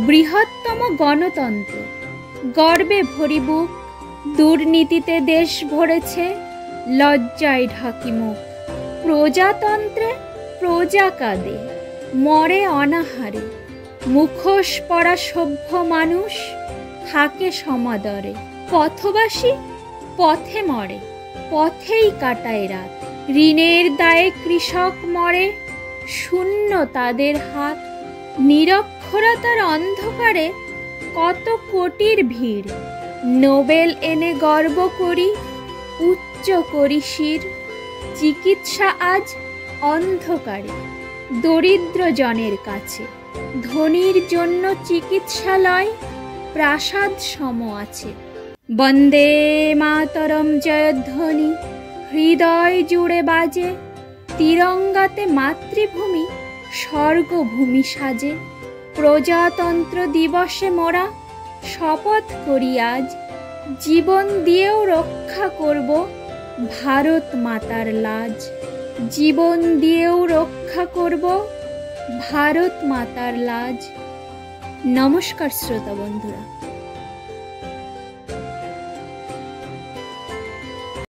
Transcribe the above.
বৃহত্তম গণতন্ত্র, গর্বে ভরি বুক, দুর্নীতিতে দেশ ভরেছে, লজ্জায় ঢাকি মুখ। প্রজাতন্ত্রে প্রজা কাঁদে, মরে অনাহারে, মুখোশ পরা সভ্য মানুষ থাকে সমাদরে। পথবাসী পথে মরে, পথেই কাটায় রাত, ঋণের দায়ে কৃষক মরে, শূন্য তাদের হাত। নিরক্ষরতার অন্ধকারে কত কোটির ভিড়, নোবেল এনে গর্ব করি, উচ্চ করি শির। চিকিৎসা আজ অন্ধকারে দরিদ্র জনের কাছে, ধনীর জন্য চিকিৎসালয় প্রাসাদ সম আছে। বন্দে মাতরম জয়ধ্বনি হৃদয় জুড়ে বাজে, তিরঙ্গাতে মাতৃভূমি স্বর্গভূমি সাজে। প্রজাতন্ত্র দিবসে মোরা শপথ করি আজ, জীবন দিয়েও রক্ষা করব ভারত মাতার লাজ। জীবন দিয়েও রক্ষা করব ভারত মাতার লাজ। নমস্কার শ্রোতা বন্ধুরা।